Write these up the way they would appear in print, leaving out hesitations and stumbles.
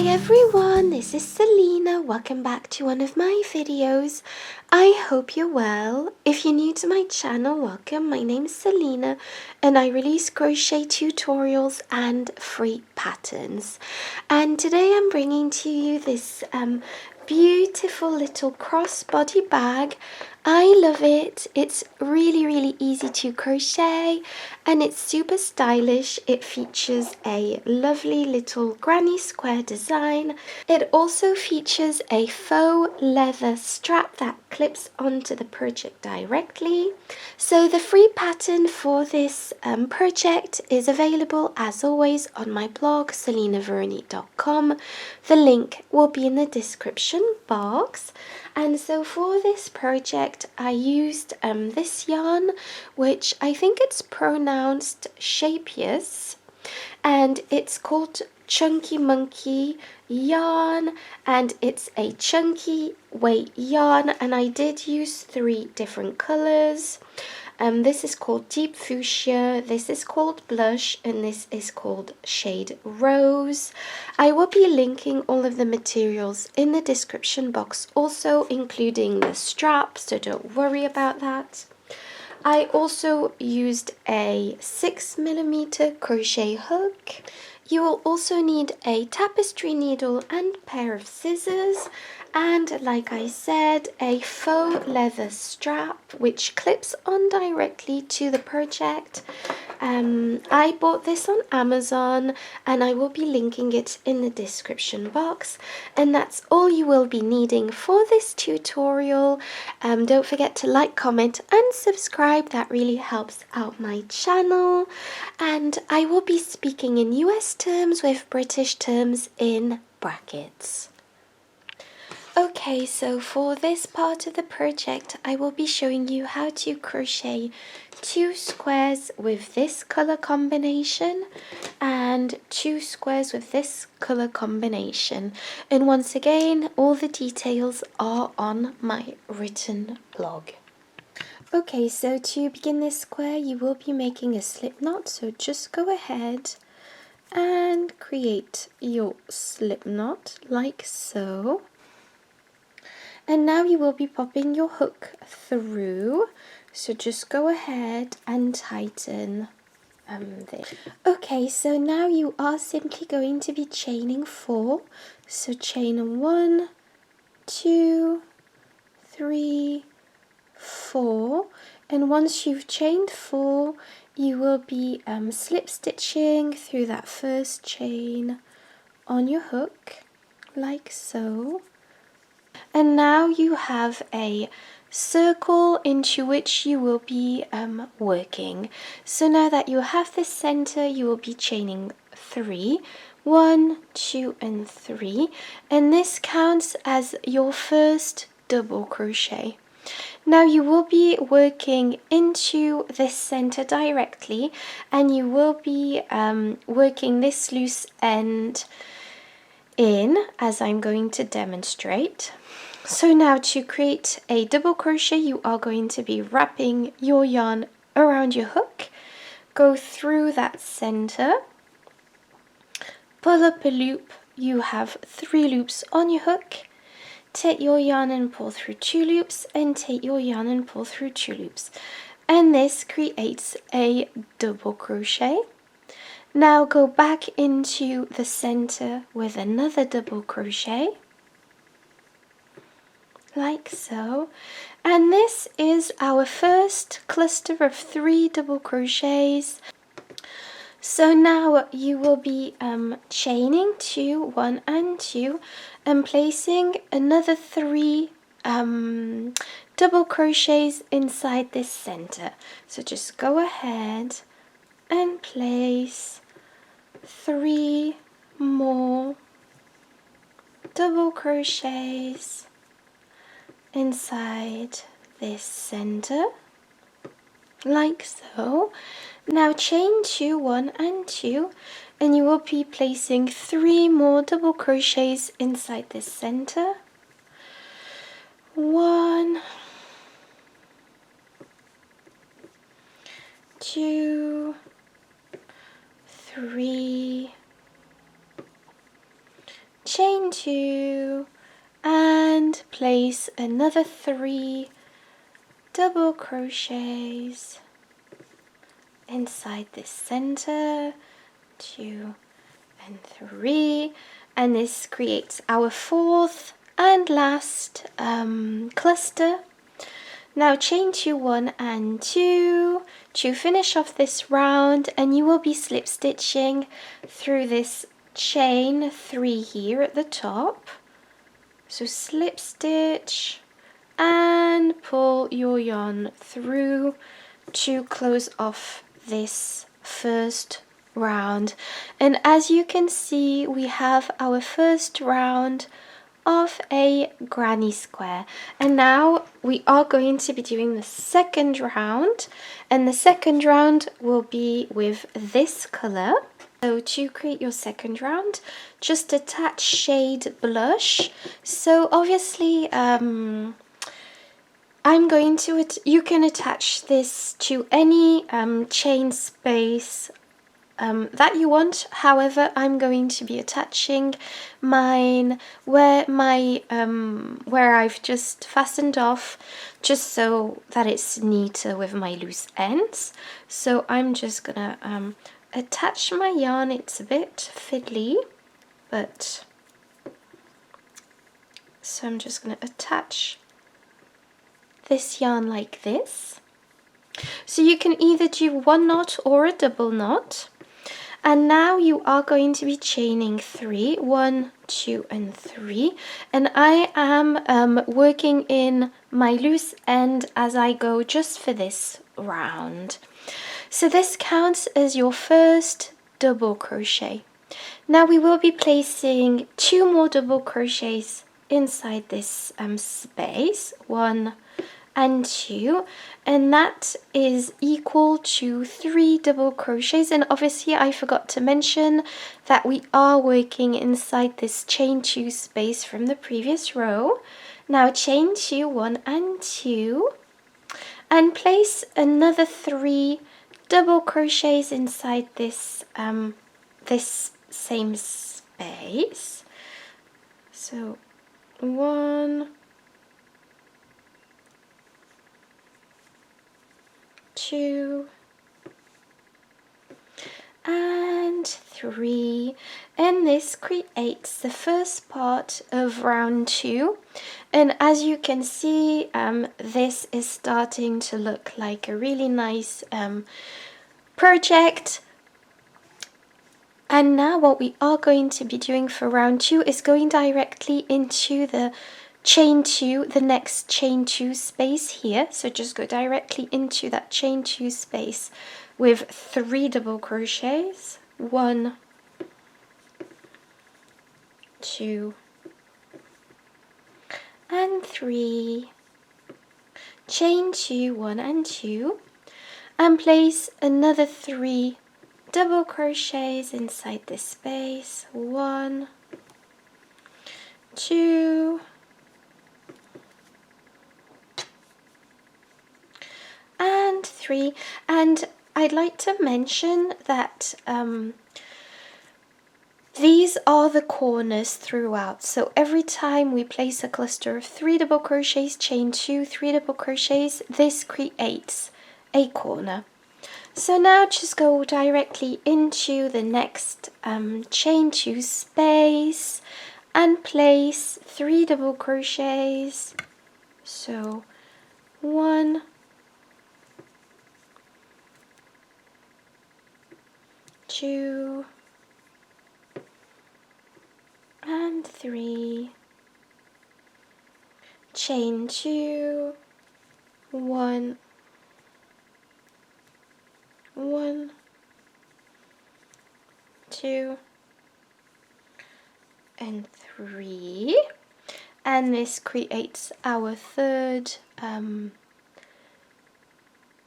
Hi everyone, this is Selina. Welcome back to one of my videos. I hope you're well. If you're new to my channel, welcome. My name is Selina and I release crochet tutorials and free patterns. And today I'm bringing to you this beautiful little crossbody bag. I love it. It's really easy to crochet and it's super stylish. It features a lovely little granny square design. It also features a faux leather strap that clips onto the project directly. So the free pattern for this project is available as always on my blog selinaveronique.com. The link will be in the description box. And so for this project I used this yarn, which I think it's pronounced Scheepjes, and it's called Chunky Monkey yarn, and it's a chunky weight yarn, and I did use 3 different colors. This is called Deep Fuschia, this is called Blush, and this is called Shade Rose. I will be linking all of the materials in the description box, also including the strap, so don't worry about that. I also used a 6mm crochet hook. You will also need a tapestry needle and pair of scissors, and like I said, a faux leather strap which clips on directly to the project. I bought this on Amazon and I will be linking it in the description box, and that's all you will be needing for this tutorial. Don't forget to like, comment and subscribe, that really helps out my channel, and I will be speaking in US terms with British terms in brackets. Okay, so for this part of the project I will be showing you how to crochet 2 squares with this color combination and 2 squares with this color combination, and once again all the details are on my written blog. Okay, so to begin this square you will be making a slip knot, so just go ahead and create your slip knot like so. And now you will be popping your hook through, so just go ahead and tighten this. Okay, so now you are simply going to be chaining 4, so chain 1, 2, 3, 4, and once you've chained 4 you will be slip stitching through that first chain on your hook like so. And now you have a circle into which you will be working. So now that you have the center, you will be chaining 3, 1, 2 and 3, and this counts as your first double crochet. Now you will be working into this center directly, and you will be working this loose end in as I'm going to demonstrate. So now to create a double crochet you are going to be wrapping your yarn around your hook, go through that center, pull up a loop. You have 3 loops on your hook, take your yarn and pull through 2 loops, and take your yarn and pull through 2 loops, and this creates a double crochet. Now go back into the center with another double crochet like so, and this is our first cluster of 3 double crochets. So now you will be chaining 2, 1 and 2, and placing another 3 double crochets inside this center. So just go ahead and place 3 more double crochets inside this center like so. Now chain 2, 1 and 2, and you will be placing 3 more double crochets inside this center. 1, 2, 3, chain 2, and place another 3 double crochets inside this center, 2 and 3, and this creates our 4th and last cluster. Now chain 2, 1 and 2 to finish off this round, and you will be slip stitching through this chain 3 here at the top. So slip stitch and pull your yarn through to close off this first round. And as you can see, we have our first round of a granny square, and now we are going to be doing the second round, and the second round will be with this color. So to create your second round, just attach shade blush. So obviously I'm going to, you can attach this to any chain space that you want. However, I'm going to be attaching mine where I've just fastened off, just so that it's neater with my loose ends. So I'm just gonna attach my yarn. It's a bit fiddly, but so I'm just gonna attach this yarn like this. So you can either do 1 knot or a double knot. And now you are going to be chaining 3, 1, 2 and 3, and I am working in my loose end as I go just for this round. So this counts as your first double crochet. Now we will be placing 2 more double crochets inside this space, 1 and 2, and that is equal to 3 double crochets. And obviously I forgot to mention that we are working inside this chain 2 space from the previous row. Now chain 2, 1 and 2, and place another 3 double crochets inside this this same space. So 1, 2 and 3, and this creates the first part of round 2. And as you can see, this is starting to look like a really nice project. And now what we are going to be doing for round 2 is going directly into the chain 2, the next chain 2 space here. So just go directly into that chain 2 space with 3 double crochets, 1, 2 and 3, chain 2, 1 and 2, and place another 3 double crochets inside this space, 1, 2 and 3. And I'd like to mention that these are the corners throughout. So every time we place a cluster of 3 double crochets, chain 2, 3 double crochets, this creates a corner. So now just go directly into the next chain 2 space and place 3 double crochets. So 1, 2 and 3, chain 2, 1, 1, 2 and 3, and this creates our third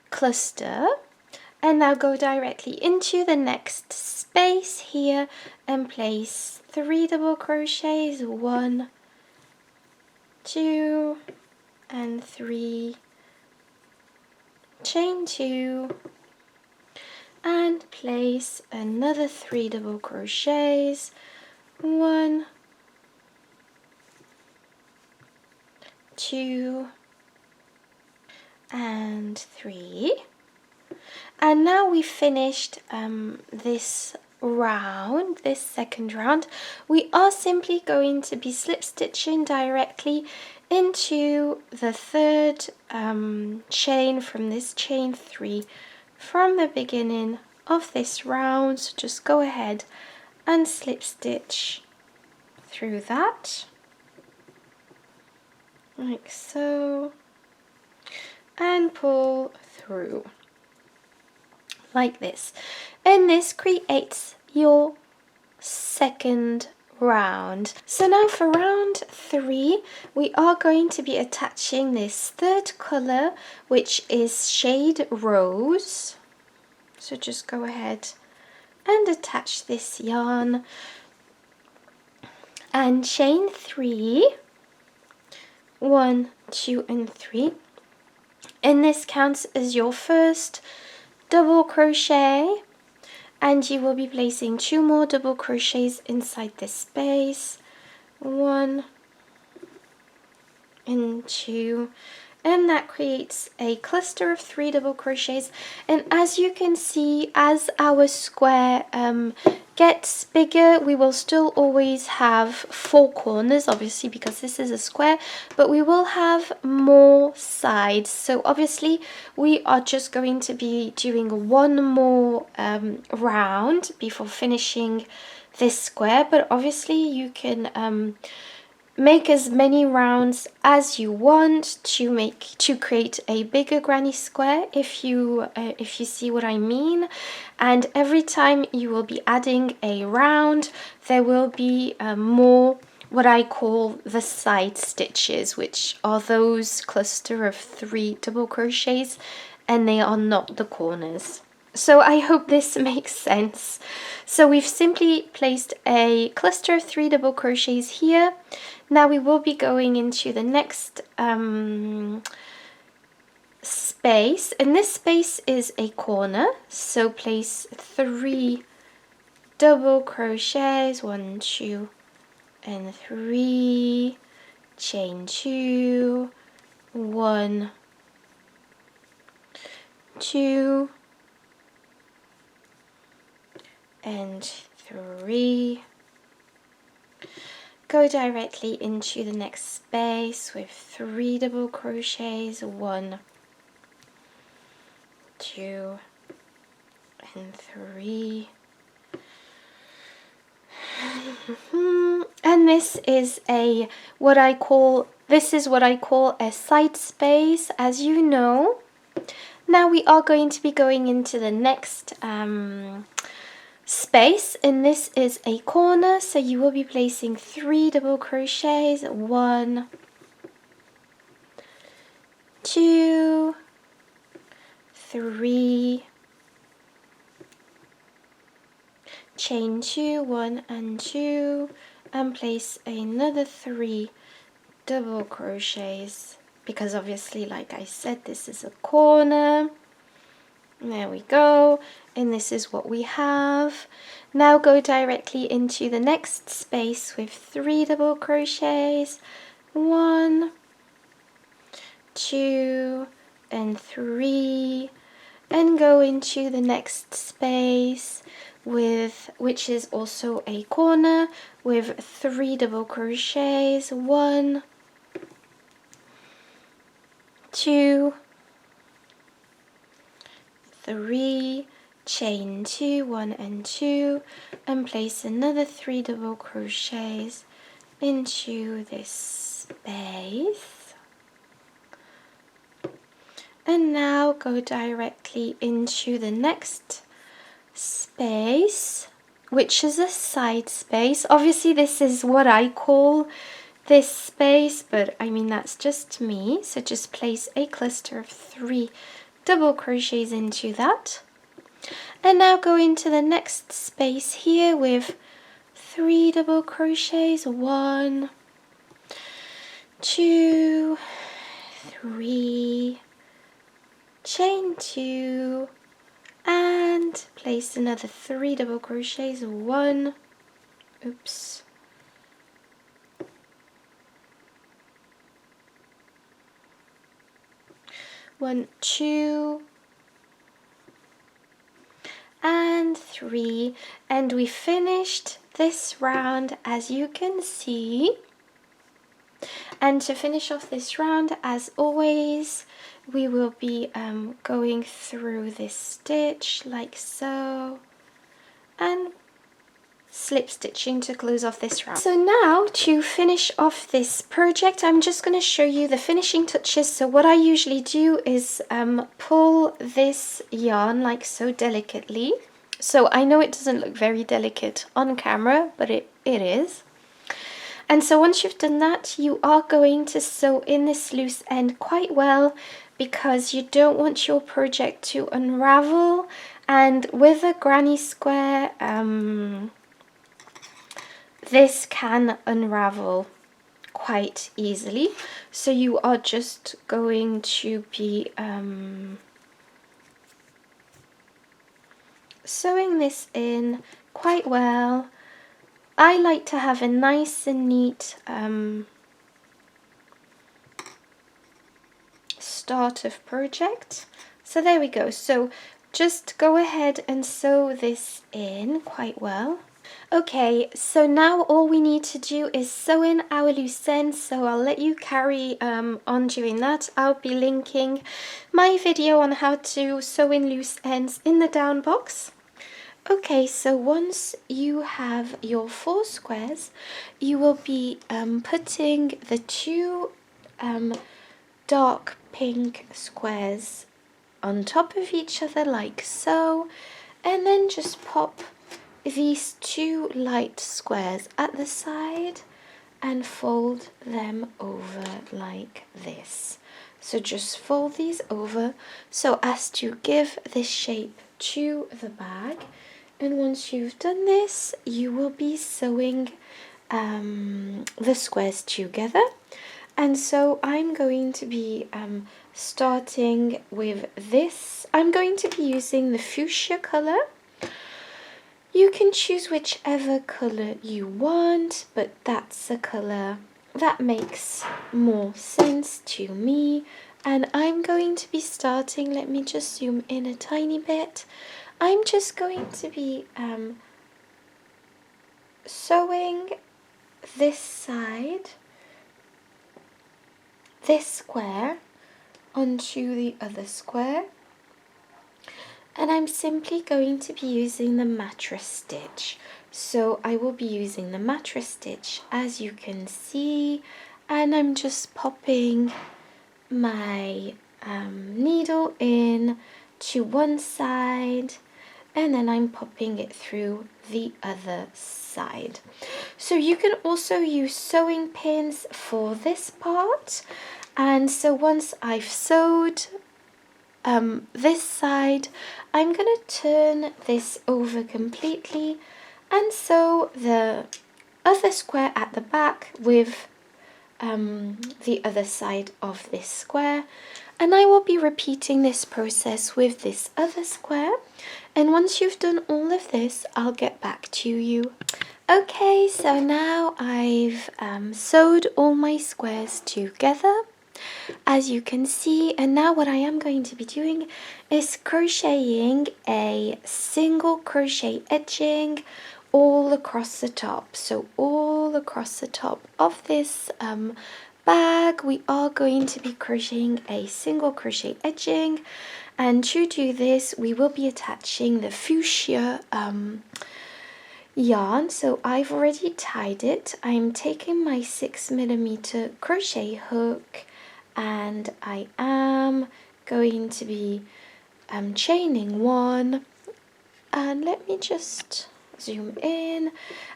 cluster. And now go directly into the next space here and place 3 double crochets, 1, 2 and 3, chain 2 and place another 3 double crochets, 1, 2 and 3. And now we've finished this round, this second round. We are simply going to be slip stitching directly into the third chain from this chain 3 from the beginning of this round. So just go ahead and slip stitch through that, like so, and pull through like this, and this creates your second round. So now for round 3 we are going to be attaching this third color, which is shade Rose. So just go ahead and attach this yarn and chain 3, 1, 2 and 3, and this counts as your first double crochet, and you will be placing 2 more double crochets inside this space, 1 and 2, and that creates a cluster of 3 double crochets. And as you can see, as our square gets bigger, we will still always have 4 corners, obviously because this is a square, but we will have more sides. So obviously we are just going to be doing 1 more round before finishing this square, but obviously you can make as many rounds as you want to create a bigger granny square, if you see what I mean. And every time you will be adding a round, there will be more what I call the side stitches, which are those cluster of 3 double crochets, and they are not the corners. So I hope this makes sense. So we've simply placed a cluster of 3 double crochets here. Now we will be going into the next space, and this space is a corner. So place 3 double crochets, 1, 2 and 3, chain 2, 1, 2 and 3. Go directly into the next space with 3 double crochets, 1, 2 and 3. And this is what I call a side space, as you know. Now we are going to be going into the next space, and this is a corner, so you will be placing 3 double crochets, 1, 2, 3, chain 2, 1 and 2, and place another 3 double crochets, because obviously, like I said, this is a corner. There we go, and this is what we have. Now go directly into the next space with 3 double crochets, 1, 2 and 3, and go into the next space which is also a corner, with 3 double crochets, 1, 2, 3, chain 2, 1 and 2, and place another 3 double crochets into this space. And now go directly into the next space, which is a side space. Obviously this is what I call this space, but I mean that's just me. So just place a cluster of 3 double crochets into that, and now go into the next space here with 3 double crochets, 1, 2, 3, chain 2, and place another 3 double crochets, 1, oops, 1, 2 and 3, and we finished this round, as you can see. And to finish off this round, as always, we will be going through this stitch like so, and slip stitching to close off this round. So now to finish off this project, I'm just going to show you the finishing touches. So what I usually do is pull this yarn like so delicately. So I know it doesn't look very delicate on camera, but it is. And so once you've done that, you are going to sew in this loose end quite well, because you don't want your project to unravel. And with a granny square, this can unravel quite easily. So you are just going to be sewing this in quite well. I like to have a nice and neat start of project. So there we go. So just go ahead and sew this in quite well. Okay, so now all we need to do is sew in our loose ends, so I'll let you carry on doing that. I'll be linking my video on how to sew in loose ends in the down box. Okay, so once you have your 4 squares, you will be putting the 2 dark pink squares on top of each other like so, and then just pop these 2 light squares at the side and fold them over like this. So just fold these over so as to give this shape to the bag. And once you've done this, you will be sewing the squares together. And so I'm going to be starting with this. I'm going to be using the fuchsia color. You can choose whichever color you want, but that's a color that makes more sense to me. And I'm going to be starting, let me just zoom in a tiny bit. I'm just going to be sewing this side, this square, onto the other square. And I'm simply going to be using the mattress stitch. So I will be using the mattress stitch, as you can see, and I'm just popping my needle in to one side, and then I'm popping it through the other side. So you can also use sewing pins for this part. And so once I've sewed this side, I'm going to turn this over completely and sew the other square at the back with the other side of this square. And I will be repeating this process with this other square. And once you've done all of this, I'll get back to you. Okay, so now I've sewed all my squares together, as you can see. And now what I am going to be doing is crocheting a single crochet edging all across the top. So all across the top of this bag, we are going to be crocheting a single crochet edging. And to do this, we will be attaching the fuchsia yarn. So I've already tied it. I'm taking my 6mm crochet hook, and I am going to be chaining 1. And let me just zoom in,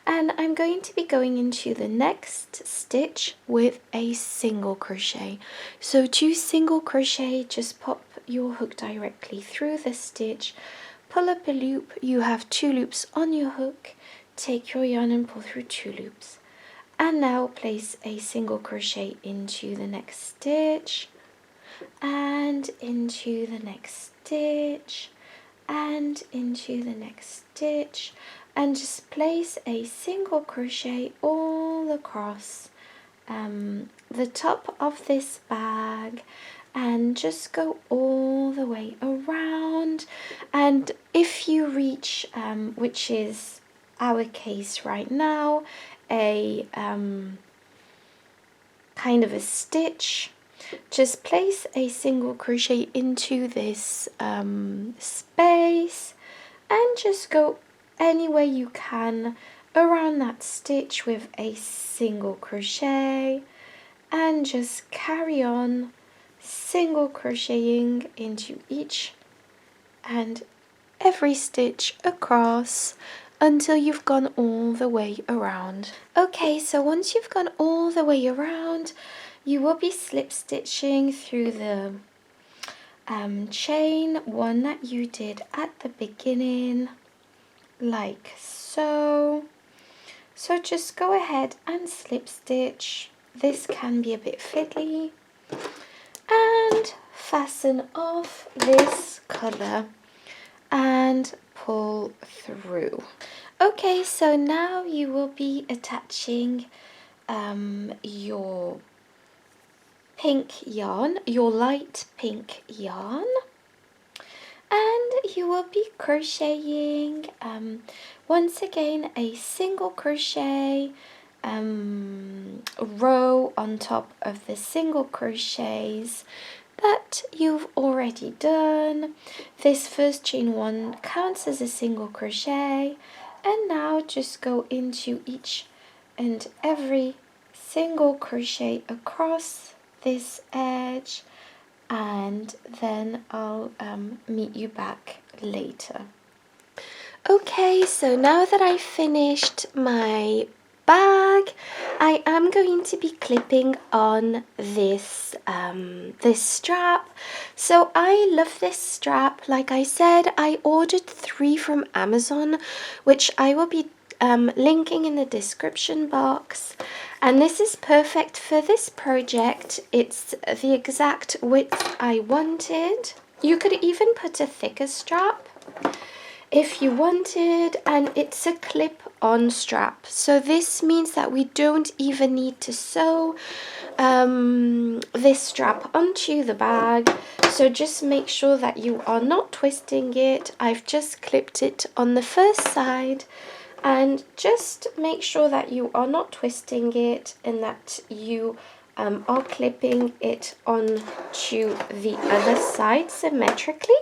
and I'm going to be going into the next stitch with a single crochet. So to single crochet, just pop your hook directly through the stitch, pull up a loop. You have 2 loops on your hook, take your yarn and pull through 2 loops, and now place a single crochet into the next stitch, and into the next stitch, and into the next stitch, and just place a single crochet all across the top of this bag. and just go all the way around. And if you reach, which is our case right now, a kind of a stitch, just place a single crochet into this space and just go any way you can around that stitch with a single crochet, and just carry on single crocheting into each and every stitch across until you've gone all the way around. Okay, so once you've gone all the way around, you will be slip stitching through the chain one that you did at the beginning, like so. So just go ahead and slip stitch. This can be a bit fiddly, and fasten off this colour and pull through. Okay, so now you will be attaching your pink yarn, your light pink yarn, and you will be crocheting once again a single crochet row on top of the single crochets that you've already done. This first chain one counts as a single crochet, and now just go into each and every single crochet across this edge, and then I'll meet you back later. Okay, so now that I've finished my bag, I am going to be clipping on this this strap. So I love this strap. Like I said, I ordered 3 from Amazon, which I will be linking in the description box, and this is perfect for this project. It's the exact width I wanted. You could even put a thicker strap if you wanted, and it's a clip-on strap, so this means that we don't even need to sew this strap onto the bag. So just make sure that you are not twisting it. I've just clipped it on the first side, and just make sure that you are not twisting it and that you are clipping it onto the other side symmetrically.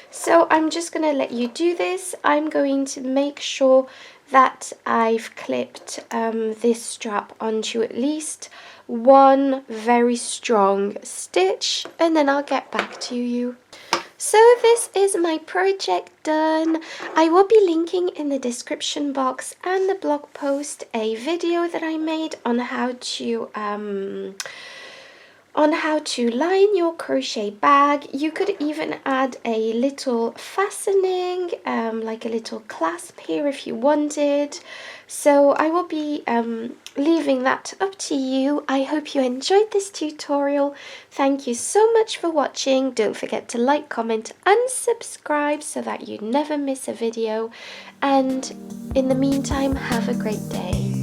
So I'm just going to let you do this. I'm going to make sure that I've clipped this strap onto at least one very strong stitch, and then I'll get back to you. So this is my project done. I will be linking in the description box and the blog post a video that I made on how to line your crochet bag. You could even add a little fastening, like a little clasp here if you wanted. So I will be leaving that up to you. I hope you enjoyed this tutorial. Thank you so much for watching. Don't forget to like, comment and subscribe so that you never miss a video. And in the meantime, have a great day.